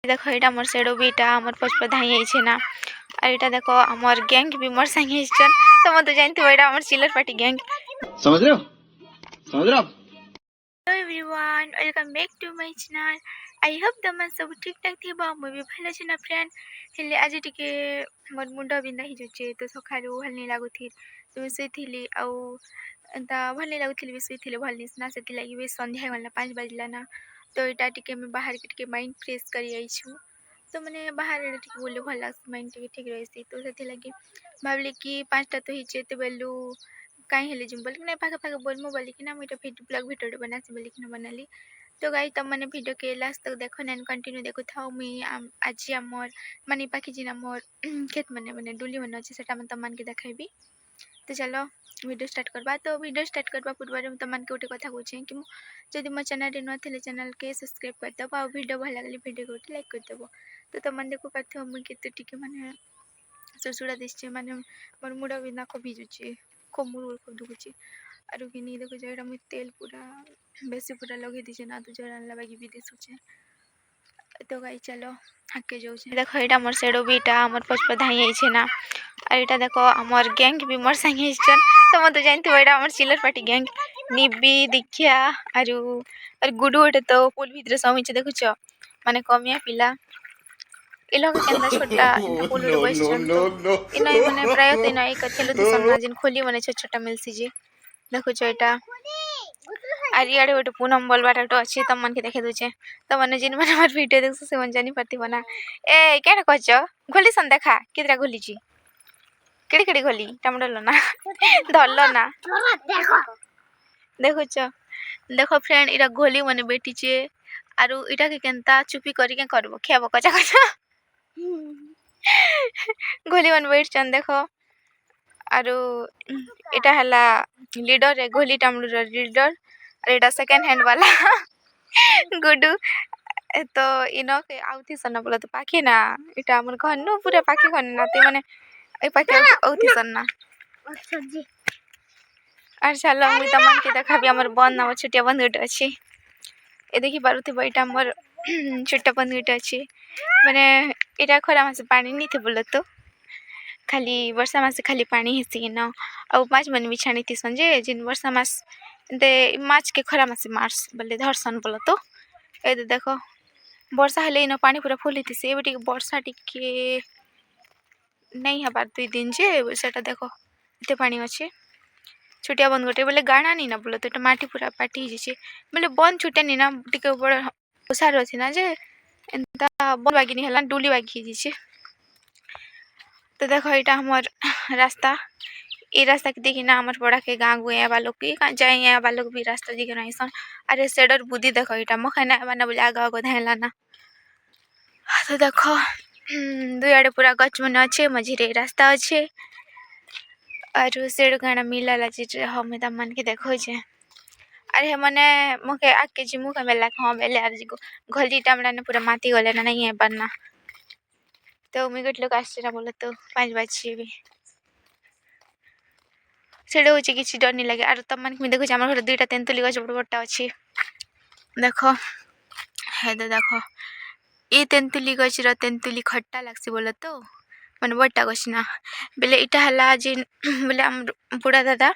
देखो यहाँ मोर shadow beta मोर पछपा धाई आई ना और यहाँ देखो आमर गैंग भी मोर संगे तो मैं तो जानती हूँ यहाँ चिल्लर पार्टी गैंग समझ रहे हो hello everyone welcome back to my channel I hope तुम सब ठीक ठाक थी मुझे भी भल अच्छे ना फ्रेंड हेले आज टिके मोर मुंड बिंधा ही तो सकाल भल नहीं लगुथी तो शुई एंता भल नहीं लगुली भी शुई भल ना से लगे सन्ध्या गला 5 बजला ना तो यहाँ टिके बाहर के माइंड फ्रेश कर तो मैंने बाहर टिके बुले भल लगे माइंड टिके ठीक रही तो से लगे भाविली कि 5टा तो होचे तो बेलू कहीं हेले जिम बोलिक नहीं पाखे पाखे बोलमु बोलिकिना मुझे ब्लॉग भिडियो बनासी बोलिकिना बनाली तो गाई तुम मैंने भिडियो के लास्ट तक देखो ना कंटिन्यू देखु था मुई आज आमर माने पाखी जिन मोर खेत मैंने मैंने डुली मन अच्छे से तुम मन के देखाबी तो चलो वीडियो स्टार्ट करवा तो वीडियो स्टार्ट करवा पूर्व तुम मन के गोटे कथा कहे कि जदि मो चैनल न थे चैनल के सब्सक्राइब करदेव आ वीडियो भल लगे वीडियो गोटे लाइक करदेव तो तुम मैंने देखो पार्थ मुझे टे मैंने सुसुड़ा दिशे मैंने मोर मुड़ भी नाक भिजुचे कोमूर खूब दुखुची और कि नहीं देखो जरा मुझे तेल पूरा बेसी पूरा लगे दीचे ना तो जरा लगे भी दिशुचे तो गाई चलो आगे जाऊँ देखो यहाँ मोर सेडो बीटा मोर पछपा धाई आई ना और यहाँ देखो आमर गैंग भी मोर संगे तो मैं तो जानती हूँ यहाँ चिल्लर पार्टी गैंग निबी दीक्षा और गुडू गोटे तो पुल भितर समीचे देखुच माने कमिया पिला ये लोग केंदा छोटा पुल रे बस इन माने प्राय तो इन एक खेलु दिसन जिन खोली माने छोटा छोटा मिलसी जी देखुच एटा और इे गोटे पूनम बोलबार गोटे अच्छी तुम मन के देखे दूचे तो मैंने जिन मैंने मोर वीडियो देख से मन जानी पार्थ ना ए क्या कह घोली सन देखा कितरा घोली केड़ी केड़ी घोली टमाटो ना धरल ना देखुच देखो फ्रेंड इरा घोली मैंने बेटीचे आरु इटा के केनता चुपी करके करबो खेबो कचा कचा घोली मन बैठ चन देखो आरु इटा हला लीडर है घोली टमाटो लीडर और इटा सेकंड हैंड वाला गुडू तो इनो के आउथी सन्ना बोला तो पाखी ना इटा हमर घर नु पूरा पाखी घर ना ते माने ए पाखी आउथी सन्ना और चलो मुई तमन के देखाबी हमर बन ना छोटिया बंधुटे अच्छी ए देखी पारुथि बईटा मोर छोटा बंधुटे अच्छी माने इटा खरा मासे पानी नहीं थे बोल तो खाली वर्षा मासे खाली पानी हेसी न आ माछ मन भी छानी थी संजे जिन वर्षा मास दे माछ के खरा मासे मार्स बोले धरसन बोल तो ए देखो वर्षा हेले इन पानी पूरा फुल थी से टिके वर्षा टिके नहीं हबार 2 दिन जे सेटा देखो एते पानी अच्छे छोटिया बंद गोटे बोले गाणा नहीं ना बोलो तो माटी पूरा पाटी ही बोले बंद छुटे नहीं ना टिके बड़ ओसार अच्छी ना जे एंता बंद बागी नहीं हला डुली बागी ही तो देखो यहाँ हमार रास्ता ये रास्ता के देखी ना हमार पड़ा के गाँव गुए बालों की जाए यहाँ बालों भी रास्ता दिखे ना सन अरे सेडर बुद्धि देखो यहाँ मो खाना बना बोले आग आग धाला ना तो देखो 2 आड़े पूरा गच मन अच्छे मझे रास्ता अच्छे और सेड गाना मिला लाची हम तम मन के देखो छे अरे मैंने मुके आके जी मुके मेला हाँ बेले आर जी घोली टामड़ा ने पूरा माती गले ना नहीं है बनना तो मुझे लोग आसना बोले तो 5 बजे भी सेडे हो किसी डर नहीं लगे और तुम मन देखो आम घर 2टा तेंतुली गछ बड़ बड़ा अच्छी देखो हे देखो ये तेंतुली गछर तेंतुली खट्टा लगसी बोले तो मैंने बड़ा गछ ना बेले इटा हला जिन बोले आम बुढ़ा दादा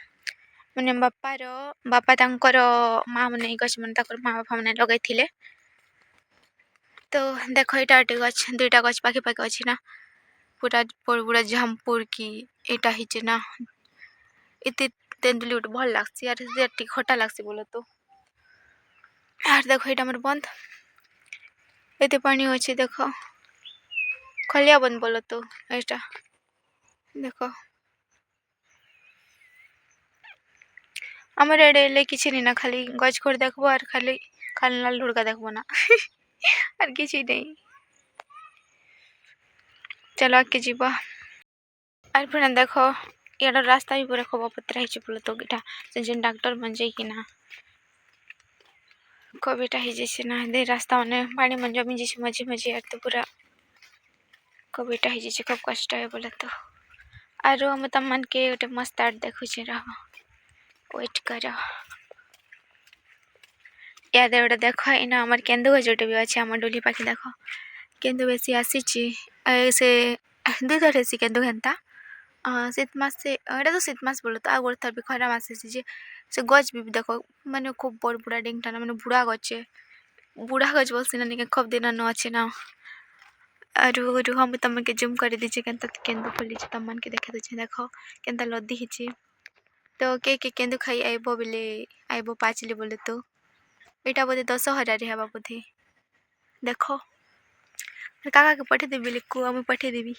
मैंने बापा तांकर माँ मैंने गछ मैंने माँ बापा मैंने लगे थे तो देखो यहाँ गोटे गछ 2टा गछ पाखे पाखे अच्छी ना पूरा पूरा झमपुर की इटा ही ना इतनी तेंतुली गोटे भल लगसी यार खट्टा लगसी बोले तो यार देखो यहाँ मोर बंद एते पानी अच्छे देखो खलिया बंद बोलो तो यहाँ देखो आमर एडे किसी नहीं ना खाली गज खोर देखबो और खाली खाली लाल लुड़का देखबो ना और किसी नहीं चलो आगे जीवा और फिर देखो यार रास्ता भी पूरा खबा पत्र है बोले तो इटा जिन डॉक्टर मन जाए कि ना कबिटा ही जैसे ना दे रास्ता मैंने पानी मन जमी जैसे मझे मझे यार तो पूरा कबिटा ही जैसे कब कष्ट है बोले तो और हम तम मन के गोटे मस्त आर्ट देखुचे रह वेट कर याद गोटे देख इन आम केन्दु गज गोटे भी अच्छे आम डोली पाखी देख केन्दु बेसी आसीची से दुई थर हेसी केन्दु हेन्ता शीत मास से एटा तो शीत मास बोलो तो आ थर भी खरा मास हेसी जे से गज भी देखो माने खूब बड़ बुढ़ा डेंगटा ना माने बुढ़ा गचे बुढ़ा गज बोलसी ना निके खूब दिन न अच्छे ना आरु हम तमन के जूम कर दीजिए केन्ता केन्दु खोली तमन के देखा दीजिए देखो केन्ता लद्दी हिची तो के केन्दु खाई आइबो बोले आइबो पाचली बोले तो एटा बोधे 10,000 रे हवा बोधे देखो काका के पठे देबी लिखू हम पठे देबी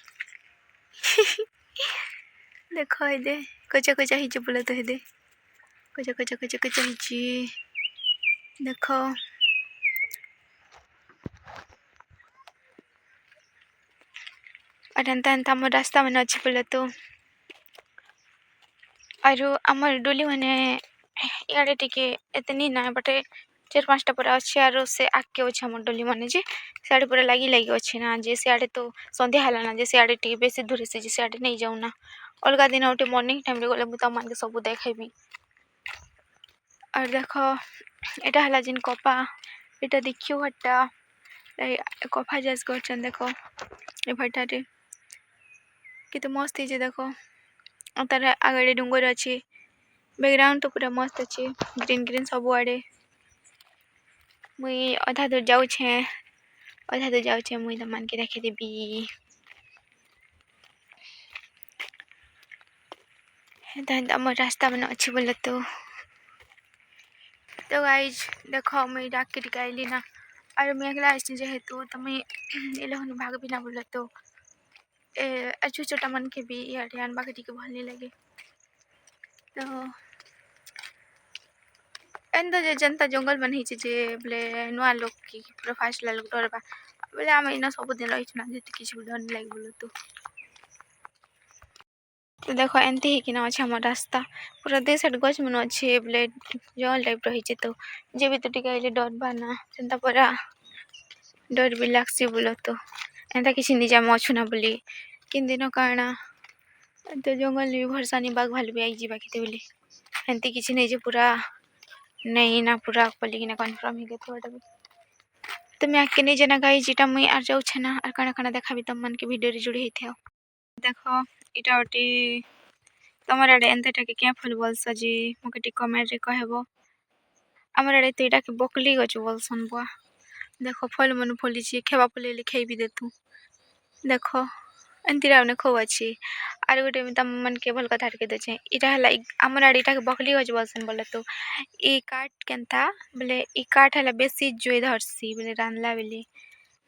देखो हेदे कोचा कोचा हिचे बोले तो हेदे कोचा कोचा कोचा कोचा हिची देखो और एंता एंता हमर रास्ता में अच्छे बोले तो आरु आमर डोली माने इयाडे टिके एतनी ना बटे 4-5टा पूरा अच्छे आरो से आके अच्छे हमर डोली माने जे सियाडे पूरा लागी लागी अच्छे ना जे सियाडे तो संध्या हला ना जे सियाडे टिके बेसी दूर से जे सियाडे नहीं जाऊ ना अलगा दिन उठे मॉर्निंग टाइम रे गले मु तमन के सब देखेबी और देखो एटा हला जिन कपा एटा देखियो हटा कफा जास करछन देखो ए भटा रे किते मस्त है जे देखो तार आगड़े डुंगर अच्छे बैकग्राउंड तो पूरा मस्त अच्छे ग्रीन ग्रीन सब आड़े मुई अधा दूर जाऊे मुई तमान के देखे देबी मोर रास्ता में अच्छे बोले तो गाइज देखो मुई डाक के टिकाइली ना और मैं अगला जेहेतु तो मुई एलहन भाग भी ना बोले तो अच्छू छोटा मन के भी इे आनबा के टिके भल नहीं लगे तो एंता जे जनता जंगल मन ही जे बोले नुआ लोग की पूरा फास्ट लोग डरबा बोले आम इन सब दिन रही ना जे किसी भी डर नहीं लगे बोले तो देखो एमती ही कि ना अच्छे हमार रास्ता पूरा दे साइड गछ मन अच्छे बोले जंगल टाइप रही तो जे भी तो टिके डर बाना सेंता पूरा डर भी लागसी बोलो तो एंता किसी निजा अच्छु ना बोली किन दिन कारणा तो जंगल भी भरसा नहीं बाघ भालू भी आई जी बाकी बोली एमती किसी नहीं जे पूरा नहीं ना पूरा बोली कि ना कन्फर्म ही थोड़ा भी तो मैं आके नहीं जाना गाई जीटा मुई आर जाऊ छे ना और काना काना देखा भी तम मन के वीडियो रे जुड़ी ही देखो इटा ओटी तमर आड़े एंता के क्या फल बोलस जी मके टी कमेंट रे कहबो हमर आड़े तो इटा के बकली गछ बोलसन बुआ देखो फल मन फली छी खेबा फले लिखाई भी देतु देखो अंतिरा ने खूब अच्छी आर गोटे तम मन के भल कथा के दे इटा हला हमर आड़े इटा के बकली गछ बोलसन बोले तो ई काट केनता बोले ई काट हला बेसी जोई धरसी बोले रानला बेले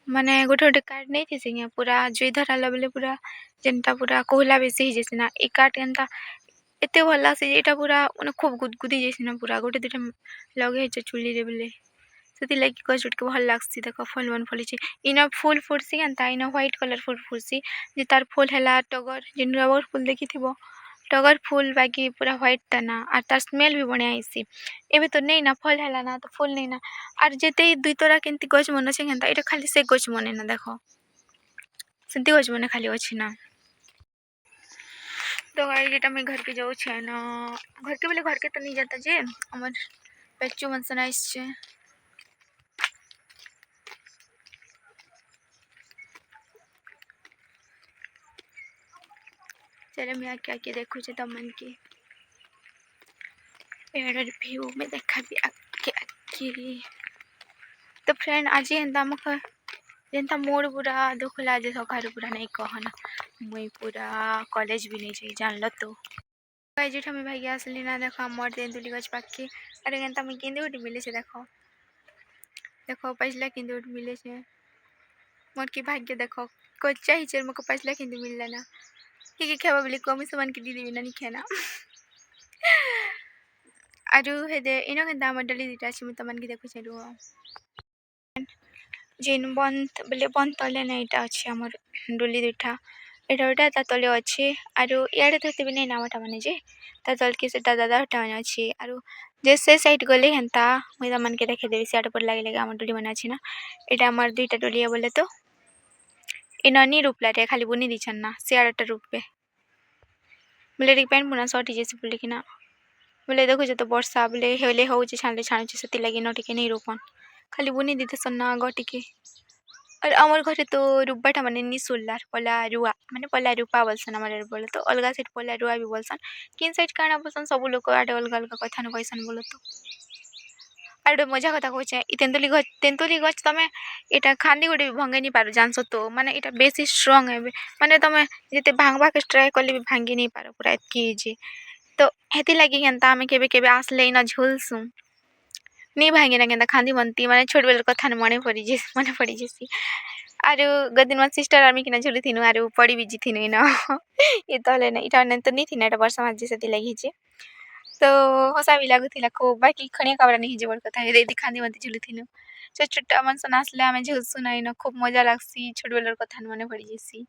माने गोटे गोटे काट नहीं थी सिंगे पूरा जोई धराला बोले पूरा जेनता पूरा कोहला बेसी ही जैसे ना ई काट केनता एते भला से एटा पूरा माने खूब गुदगुदी जैसे ना पूरा गोटे दुटा लगे चुली रे बोले से लगे गछ उठ के भल लागसी देखो फल मन फली इना फूल फुटसी केनता इना व्हाइट कलर फूल फुटसी जे तार फूल हला टगर जिन रबर फूल देखी थिबो टगर फूल बाकी पूरा व्हाइट तना और तार स्मेल भी बढ़िया आईसी एबे तो नहीं ना फल हला ना तो फूल नहीं ना और जेते दुई तोरा केनती गछ मन छे केनता एटा खाली से गछ मने ना देखो सेंती गछ मने खाली अछि ना तो गाइस जेटा मैं घर के जाऊ छे ना घर के बोले घर के तो नहीं जाता जे हमर पेचू मन सनाइस छे चले मैं आके आके देखो छे तमन के एडर व्यू में देखा भी आके आके तो फ्रेंड आज एंता मख जेनता मोड़ पूरा दुखला जे सखार पूरा नहीं कहना मुई पूरा कॉलेज भी नहीं जाई जानल तो गाइस जेठा में भाई आसली ना देखो मोर देन दुली गछ पाके अरे एंता में केंदे उठ मिले छे देखो देखो पछला केंदे उठ मिले छे मोर की भाग्य देखो कोच्चा ही चेर मको पछला केंदे मिलला ना कि खेबा बोली कमी समान के दीदी बिना नहीं खेना आरु हेदे इनो केनता हमर डली दिटा छी म तमन के देखु छे रुआ जेन बंद बोले बंद तले ना इटा अच्छे हमर डोली दुठा एटा ओटा ता तले अच्छे आरु इयाडे तो भी नहीं नामटा माने जे ता तल के सेटा दादा हटा माने अच्छे आरु जे से साइड गले हेंता मुई तमन के देखे देबी सियाड पर लागे लागे हमर डोली माने अच्छे ना एटा हमर दुईटा डोलिया बोले तो इनानी रूपला रे खाली बुनी दिछन ना सियाडटा रूप पे बोले रे पेन बुना सटी जैसे बोले कि ना बोले देखो जे तो वर्षा बोले हेले हो जे छानले छानु से सती लगी न टिके नहीं रोपन खाली बुनी दीते सन्ना ग टिके और आमर घरे तो रुब्बाटा माने नि सोल्लार पला रुआ माने पला रुपा बोलसन हमर आड़े बोले तो अलगा साइड पला रुआ भी बोलसन किन साइड काଣା बोलसन सब लोग आड़े अलगा अलगा कथा न कहसन बोले तो आड़े मजा कथा कहछे इ तेंतुली गछ तमे एटा खांदी गोटे भी भंगे नि पारो जानसो तो माने एटा बेसी स्ट्रांग है माने तमे जते भांगबा के ट्राई करले भी भांगी नि पारो पूरा एतकी जे तो हेती लागी केनता हमें केबे केबे आसले न झुलसु नि भांगे ना केनता खांदी बनती माने छोट बेल कथा न मने पड़ी जेसी आरु गदिन मन सिस्टर आर्मी किना झुली थिनु आरु पड़ी भी जिथिनु न ये तले न इटा न तो नि थिना एटा वर्ष माजे सेती लागी जे तो हसा भी लागुथिला को बाकी खणिया काबरा नहीं जेबल कथा हे दे खांदी बनती झुली थिनु छोट छोट मन सन आसले आमे झुलसु नाइ न खूब मजा लागसी छोट बेलर कथा न मने पड़ी जेसी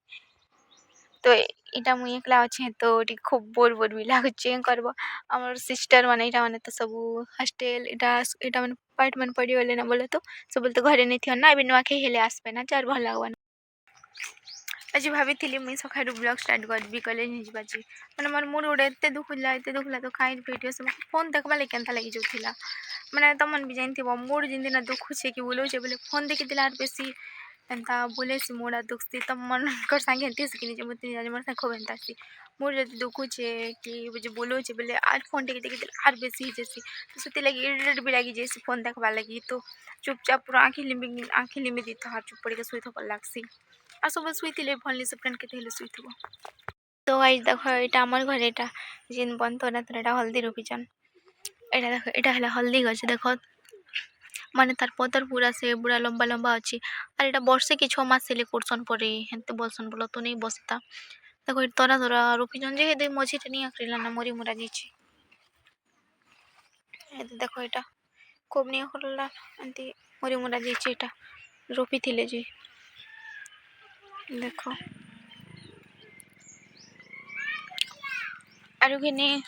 तो इटा मुई एकला अच्छे तो टी खूब बोर बोर भी लागुचे करबो हमर सिस्टर माने इटा माने तो सब हॉस्टल इटा माने पार्ट मन पड़ी वाले ना बोले तो सब तो घरे नहीं थियन ना अबे नुआ के हेले आसबे ना चार भल लागवन आज भाभी थिली मुई सखारु ब्लॉग स्टार्ट करबी कॉलेज नि जिबाची माने मोर मूड उडे एते दुखला तो काई वीडियो सब फोन देखबा ले केनता लागि जोथिला माने तमन भी जानथिबो मूड जिन दिन दुखु छे कि बोलो छे बोले फोन देखि दिला बेसी एंता बोले से मोड़ा दुखसी तब मन कर संगे हेंती सकिनी जे मते आज मन खूब एंता सी मोर जति दुखु छे कि जे बोलो छे बोले आज फोन देखि देखि दिला आर बेसी जेसी तो सते लगी इरिटेट भी लगी जेसी फोन देखबा लगी तो चुपचाप पूरा आंखी लिमि दी तो हाथ चुप पड़ी के सुई थक लागसी आ सब सुई थिले भलनी से फ्रेंड के थेले सुई थबो तो गाइस देखो एटा हमर घरे एटा जिन बनतो ना तो एटा हल्दी रोपिचन एटा देखो एटा हला हल्दी गछ देखो माने तार पतर पूरा से पूरा लंबा लंबा अच्छी और एटा वर्षे कि 6 मास से कोर्सन परे हेंते बोलसन बोलो तो नहीं बसता देखो ये तोरा तोरा रोपिचन जे हेदे मझी टे नहीं आकरिला ना मरी मुरा जीची हेदे देखो एटा खूब नहीं करला एंती मरी मुरा जीची एटा रोपी थिले जे देखो आरु किने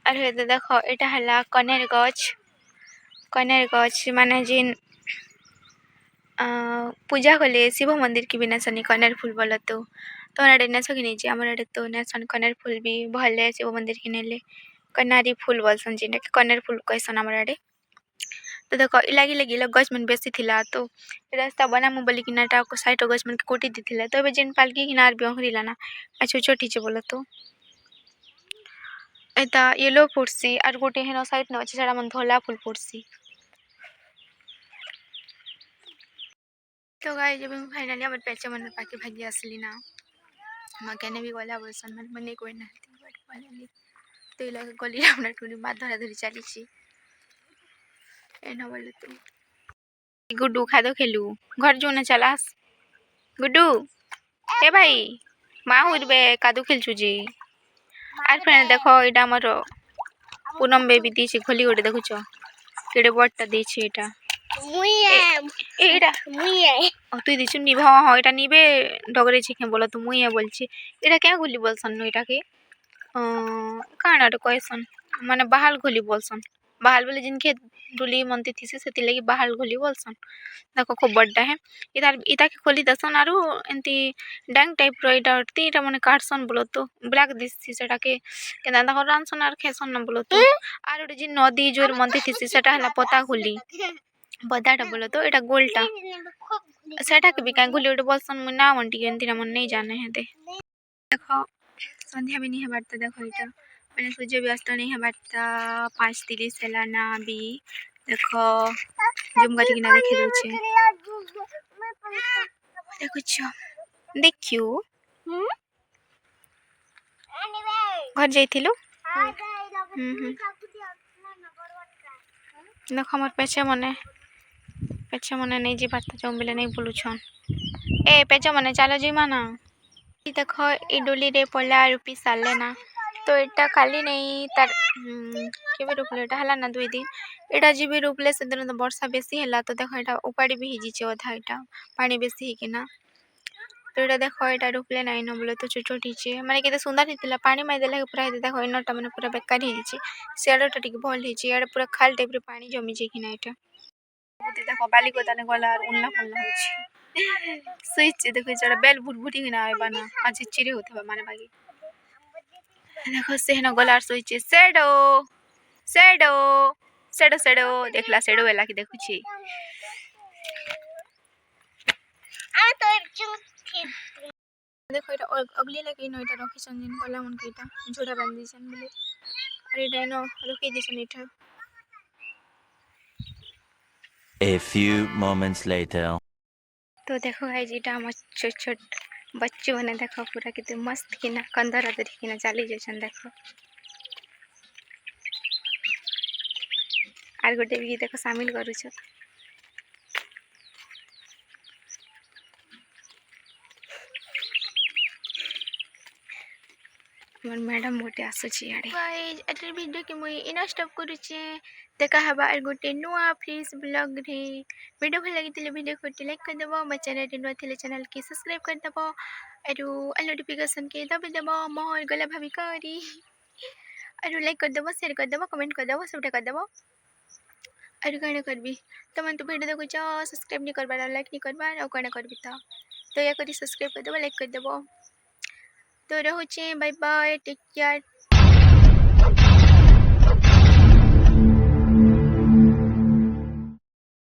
आरु हेदे देखो एटा हला कनेर गछ माने जिन पूजा कले शिव मंदिर की बिना सनी कनेर फूल बोला तो अड़े ने सकी नहीं आमर अड़े तो ने सन कनेर फूल भी भले शिव मंदिर की नेले कनारी फूल बोलसन जिन के कनेर फूल कहसन आमर अड़े तो देखो इलागी लगी गछ मन बेसी थिला तो रास्ता बनामु बोली कि नाटा को साइड गछ मन के कोटी दिथिला तो जिन पालकी किनार बिहरिला ना अच्छो छोटी छे बोला तो एता येलो फुटसी आर गोटे हेनो साइड न अछि साडा मन धोला फूल फुटसी तो गाइस जब मैं फाइनली हमर पेचे मन पाके भागी असली ना मां कहने भी गला बोलसन मन मने कोई ना बट फाइनली तो इला गली हमरा टुनी मार धरा धरी चली छी एना बोले तो गुड्डू खा दो खेलू घर जो ना चलास गुड्डू ए भाई मां उड़बे कादू खेलछु जी आर फ्रेंड देखो एटा हमर पूनम बेबी दीछि खोली गोटे देखुछो केडे बडटा दीछि एटा एटा तुई दिछु निभा हाँ एटा निबे डगरे छिके बोला तो मुई बोलछि एटा क्या गोली बोलसन नो एटा के काना रे कहसन माने बहाल गोली बोलसन बहाल बोले जिनके डुली मनती थी से लगी बहाल गोली बोलसन देखो खूब बड्डा है इधर इता के खोली दसन आरो एंती डांग टाइप रो एटा माने काटसन बोलो तो ब्लैक दिसि सेटा के केना देखो रानसन आर खेसन न बोलो तो आरो जिन नदी जोर मनती थी सेटा हला पता गोली बदाटा बोलो तो एटा गोलटा सेटा के भी का गोली ओटे बोलसन मु ना मंटी एंती ना मन नहीं जाने है दे देखो संध्या भी नहीं है बात देखो एटा मैंने सूर्य भी अस्त नहीं है बात 5:30 हैला ना भी देखो जुम करके ना देखे दोछे देखो छ देखियो घर जाइथिलु देखो हमर पेचे मने नहीं जी बात जाऊँ बोले नहीं बोलू छन ए पेचे मने चलो जी माना देखो ए डोली रे पला रुपी साले ना तो एटा खाली नहीं तार केबे रुपले एटा हला ना 2 दिन एटा जीबी रुपले से दिन तो वर्षा बेसी हला तो देखो एटा उपाड़ी भी हिजी छे ओधा एटा पानी बेसी ही के ना तो एटा देखो एटा रुपले नहीं न बोले तो छोट छोटी छे माने केते सुंदर हितला पानी माई देला के पूरा देखो इनटा माने पूरा बेकार हिजी छे सेडटा टिके भल हिजी एटा पूरा खाल टाइप रे पानी जमी जे कि ना एटा देखो बाली को तने गला उन्ला पुन्ला होछि स्विच देखो जरा बेल भुटभुटी के ना आइबा ना आज चिरे होथबा माने बागी देखो से न गलार switch shadow shadow shadow shadow देखला शेडो वेला की देखु छी देखो এটা अगली लगे न এটা रखिसन जिन कला मन के এটা झोड़ा बांध दिसन बोले और এটা न रखि दिसन এটা। A few moments later. तो देखो गाइस इटा हम छोट छोट बच्चे बने देखो पूरा कितने मस्त किना कंदर अदर किना चली जैसन देखो आर गोटे भी देखो शामिल करूछ। मोर मैडम गोटे आसुची आड़े गाइस एटर वीडियो के मुई इना स्टॉप करूचे देखा हबा आर गोटे नुआ फ्रेश ब्लॉग रे वीडियो भल लगी वीडियो को लाइक कर देबो मोर चैनल रे नुआ थिले चैनल के सब्सक्राइब कर देबो आरो ऑल नोटिफिकेशन के दबा देबो मोर गला भाभी करी आरो लाइक कर देबो शेयर कर देबो कमेंट कर देबो सबटा कर देबो आरो कण करबी तमन तो वीडियो देखो सब्सक्राइब नहीं करबार लाइक नहीं करबार और कण करबी तो या करी सब्सक्राइब कर देबो लाइक कर देबो तो रहुचे बाय बाय टेक केयर।